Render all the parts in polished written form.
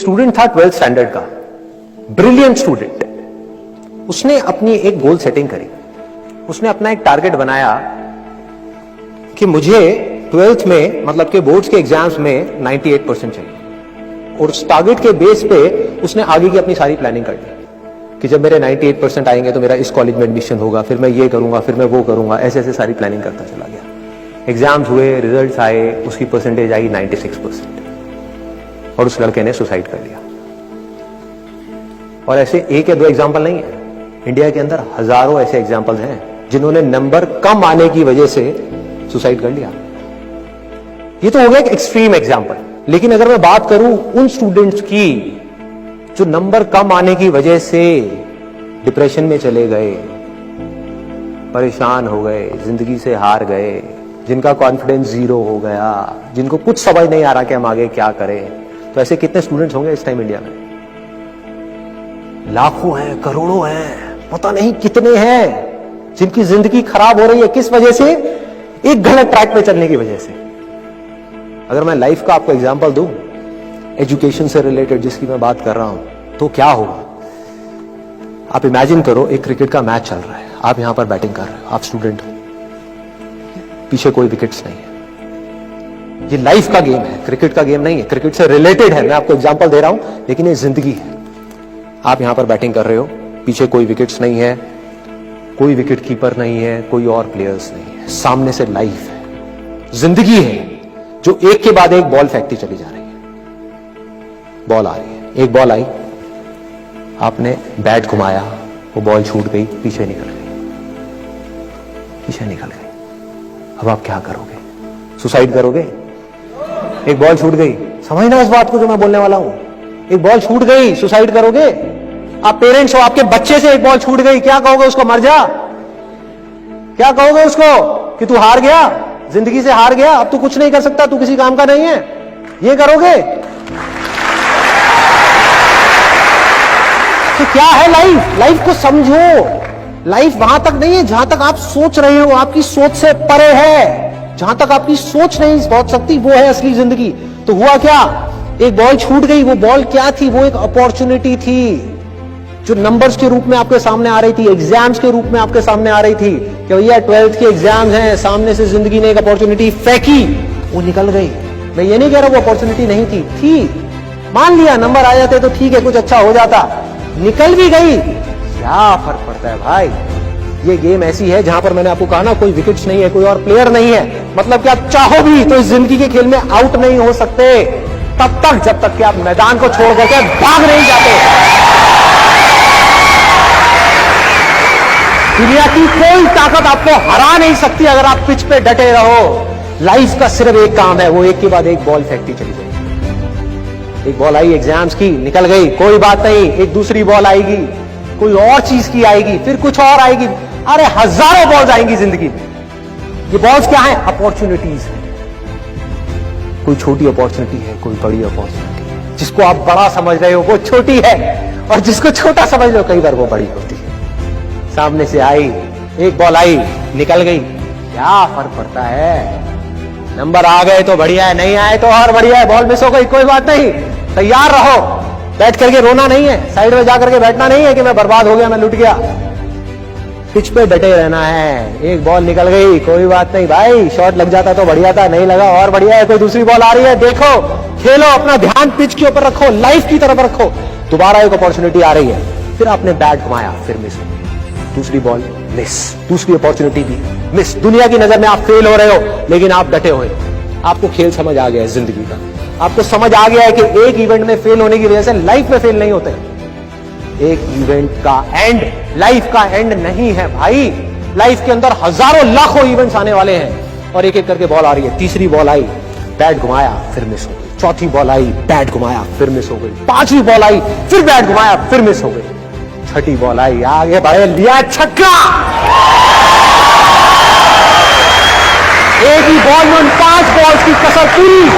Student था 12th standard का, brilliant student. उसने अपनी एक गोल सेटिंग करी, उसने अपना एक टारगेट बनाया कि मुझे 12th में मतलब के बोर्ड्स के एग्जाम्स में 98% चाहिए, और उस टारगेट के बेस पे उसने आगे की अपनी सारी प्लानिंग कर ली कि जब मेरे 98% आएंगे तो मेरा इस कॉलेज में एडमिशन होगा, फिर मैं ये करूंगा, फिर मैं वो करूंगा, ऐसे ऐसे सारी प्लानिंग करता चला गया। एग्जाम्स हुए, रिजल्ट्स आए, उसकी परसेंटेज आई 96% और उस लड़के ने सुसाइड कर लिया। और ऐसे एक या दो एग्जाम्पल नहीं है, इंडिया के अंदर हजारों ऐसे एग्जाम्पल्स हैं जिन्होंने नंबर कम आने की वजह से सुसाइड कर लिया। ये तो हो गया एक एक्सट्रीम एग्जाम्पल, लेकिन अगर मैं बात करूं उन स्टूडेंट्स की जो नंबर कम आने की वजह से डिप्रेशन में चले गए, परेशान हो गए, जिंदगी से हार गए, जिनका कॉन्फिडेंस जीरो हो गया, जिनको कुछ समझ नहीं आ रहा कि हम आगे क्या करें, तो ऐसे कितने स्टूडेंट्स होंगे इस टाइम इंडिया में? लाखों हैं, करोड़ों हैं, पता नहीं कितने हैं जिनकी जिंदगी खराब हो रही है। किस वजह से? एक गलत ट्रैक पे चलने की वजह से। अगर मैं लाइफ का आपको एग्जांपल दूं, एजुकेशन से रिलेटेड जिसकी मैं बात कर रहा हूं, तो क्या होगा? आप इमेजिन करो, एक क्रिकेट का मैच चल रहा है, आप यहां पर बैटिंग कर रहे हो, आप स्टूडेंट हो, पीछे कोई विकेट्स नहीं है। ये लाइफ का गेम है, क्रिकेट का गेम नहीं है, क्रिकेट से रिलेटेड है, मैं आपको एग्जांपल दे रहा हूं, लेकिन ये जिंदगी है। आप यहां पर बैटिंग कर रहे हो, पीछे कोई विकेट्स नहीं है, कोई विकेट कीपर नहीं है, कोई और प्लेयर्स नहीं है, सामने से लाइफ है, जिंदगी है, जो एक के बाद एक बॉल फेंकती चली जा रही है। बॉल आ रही है, एक बॉल आई, आपने बैट घुमाया, वो बॉल छूट गई, पीछे निकल गई, पीछे निकल गई। अब आप क्या करोगे? सुसाइड करोगे? एक बॉल छूट गई, समझना इस बात को जो मैं बोलने वाला हूं। एक बॉल छूट गई, सुसाइड करोगे? आप पेरेंट्स हो, आपके बच्चे से एक बॉल छूट गई, क्या कहोगे उसको? मर जा? क्या कहोगे उसको कि तू हार गया, जिंदगी से हार गया, अब तू कुछ नहीं कर सकता, तू किसी काम का नहीं है? ये करोगे? तो क्या है लाइफ? लाइफ को समझो। लाइफ वहां तक नहीं है जहां तक आप सोच रहे हो, आपकी सोच से परे है। जहां तक आपकी सोच नहीं पहुंच सकती, वो है असली जिंदगी। तो हुआ क्या? एक बॉल छूट गई। वो बॉल क्या थी? वो एक अपॉर्चुनिटी थी जो नंबर्स के रूप में आपके सामने आ रही थी, एग्जाम्स के रूप में आपके सामने आ रही थी कि भैया 12th के एग्जाम्स हैं, सामने से जिंदगी ने एक अपॉर्चुनिटी फेंकी, वो निकल गई। मैं ये नहीं कह रहा वो अपॉर्चुनिटी नहीं थी, मान लिया नंबर आ जाते तो ठीक है, कुछ अच्छा हो जाता, निकल भी गई, क्या फर्क पड़ता है भाई? ये गेम ऐसी है जहां पर मैंने आपको कहा ना, कोई विकेट्स नहीं है, कोई और प्लेयर नहीं है, मतलब कि आप चाहो भी तो इस जिंदगी के खेल में आउट नहीं हो सकते तब तक जब तक कि आप मैदान को छोड़ करके भाग नहीं जाते। दुनिया की कोई ताकत आपको हरा नहीं सकती अगर आप पिच पे डटे रहो। लाइफ का सिर्फ एक काम है, वो एक के बाद एक बॉल फेंकती चली जाएगी। एक बॉल आई एग्जाम्स की, निकल गई, कोई बात नहीं, एक दूसरी बॉल आएगी, कोई और चीज की आएगी, फिर कुछ और आएगी। अरे हजारों बॉल्स आएंगी जिंदगी में। ये बॉल्स क्या है? अपॉर्चुनिटीज है। कोई छोटी अपॉर्चुनिटी है, कोई बड़ी अपॉर्चुनिटी है। जिसको आप बड़ा समझ रहे हो वो छोटी है, और जिसको छोटा समझ रहे हो कई बार वो बड़ी होती है। सामने से आई, एक बॉल आई, निकल गई, क्या फर्क पड़ता है? नंबर आ गए तो बढ़िया है, नहीं आए तो और बढ़िया है, बॉल मिस हो गई, कोई बात नहीं, तैयार रहो। बैठ करके रोना नहीं है, साइड में जाकर के बैठना नहीं है कि मैं बर्बाद हो गया, मैं लुट गया। पिच पे डटे रहना है। एक बॉल निकल गई, कोई बात नहीं भाई, शॉट लग जाता तो बढ़िया था, नहीं लगा और बढ़िया है, कोई दूसरी बॉल आ रही है, देखो, खेलो, अपना ध्यान पिच के ऊपर रखो, लाइफ की तरफ रखो। दोबारा एक अपॉर्चुनिटी आ रही है, फिर आपने बैट घुमाया, फिर मिस हो गई, दूसरी बॉल मिस, दूसरी अपॉर्चुनिटी भी मिस। दुनिया की नजर में आप फेल हो रहे हो, लेकिन आप डटे हुए। आपको खेल समझ आ गया है जिंदगी का, आपको समझ आ गया है कि एक इवेंट में फेल होने की वजह से लाइफ में फेल नहीं होते। एक इवेंट का एंड लाइफ का एंड नहीं है भाई। लाइफ के अंदर हजारों लाखों इवेंट्स आने वाले हैं, और एक एक करके बॉल आ रही है। तीसरी बॉल आई, बैट घुमाया, फिर मिस हो गई। चौथी बॉल आई, बैट घुमाया, फिर मिस हो गई। पांचवी बॉल आई, फिर बैट घुमाया, फिर मिस हो गई। छठी बॉल आई, आगे बढ़े, लिया छक्का। एक ही बॉल में 5 बॉल्स की कसर पूरी,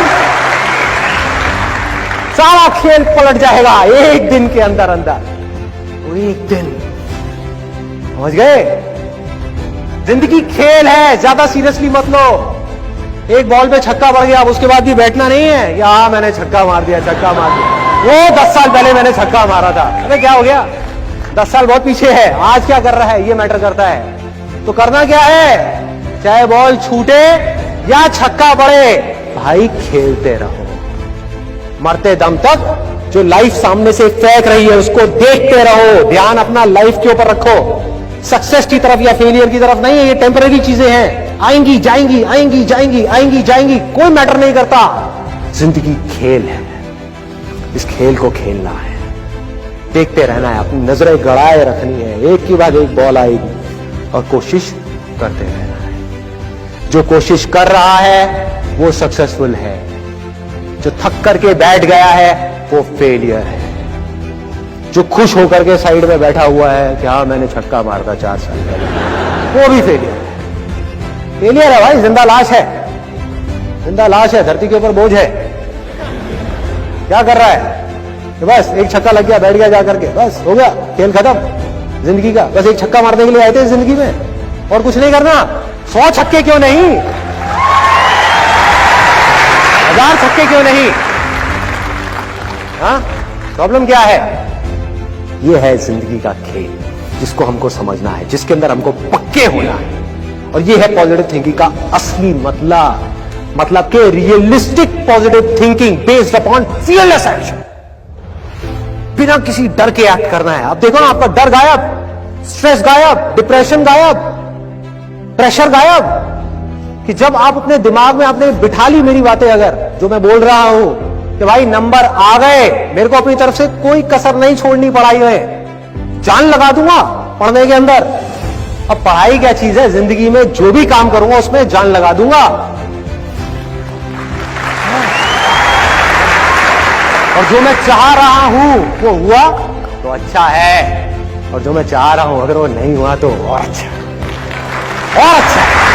सारा खेल पलट जाएगा एक दिन के अंदर अंदर। एक दिन, समझ गए? जिंदगी खेल है, ज्यादा सीरियसली मत लो। एक बॉल पे छक्का पड़ गया, अब उसके बाद भी बैठना नहीं है, या मैंने छक्का मार दिया, छक्का मार दिया। वो 10 साल पहले मैंने छक्का मारा था। अरे क्या हो गया, 10 साल बहुत पीछे है, आज क्या कर रहा है ये मैटर करता है। तो करना क्या है, चाहे बॉल छूटे या छक्का पड़े, भाई खेलते रहो मरते दम तक। जो लाइफ सामने से फेंक रही है उसको देखते रहो, ध्यान अपना लाइफ के ऊपर रखो, सक्सेस की तरफ या फेलियर की तरफ नहीं है। ये टेम्पररी चीजें हैं, आएंगी जाएंगी, आएंगी जाएंगी, आएंगी जाएंगी, कोई मैटर नहीं करता। जिंदगी खेल है, इस खेल को खेलना है, देखते रहना है, अपनी नजरें गड़ाए रखनी है, एक के बाद एक बॉल आएगी और कोशिश करते रहना है। जो कोशिश कर रहा है वो सक्सेसफुल है, जो थक करके बैठ गया है वो फेलियर है। जो खुश होकर के साइड में बैठा हुआ है कि हाँ मैंने छक्का मारा था 4 साल पहले, वो भी फेलियर है। फेलियर है भाई, जिंदा लाश है, जिंदा लाश है, धरती के ऊपर बोझ है। क्या कर रहा है कि बस एक छक्का लग गया, बैठ गया जाकर के, बस हो गया, खेल खत्म जिंदगी का। बस एक छक्का मारने के लिए आए थे जिंदगी में, और कुछ नहीं करना। 100 छक्के क्यों नहीं, 1000 छक्के क्यों नहीं? हाँ, प्रॉब्लम क्या है? ये है जिंदगी का खेल, जिसको हमको समझना है, जिसके अंदर हमको पक्के होना है। और ये है पॉजिटिव थिंकिंग का असली मतलब के realistic positive thinking based upon fearless action. बिना किसी डर के एक्ट करना है। अब देखो ना, आपका डर गायब, स्ट्रेस गायब, डिप्रेशन गायब, प्रेशर गायब। कि जब आप अपने दिमाग में आपने बिठा ली मेरी बातें, अगर जो मैं बोल रहा हूं कि भाई नंबर आ गए, मेरे को अपनी तरफ से कोई कसर नहीं छोड़नी पढ़ाई में, जान लगा दूंगा पढ़ने के अंदर। अब पढ़ाई क्या चीज है, जिंदगी में जो भी काम करूंगा उसमें जान लगा दूंगा। और जो मैं चाह रहा हूं वो हुआ तो अच्छा है, और जो मैं चाह रहा हूं अगर वो नहीं हुआ तो और अच्छा, और अच्छा।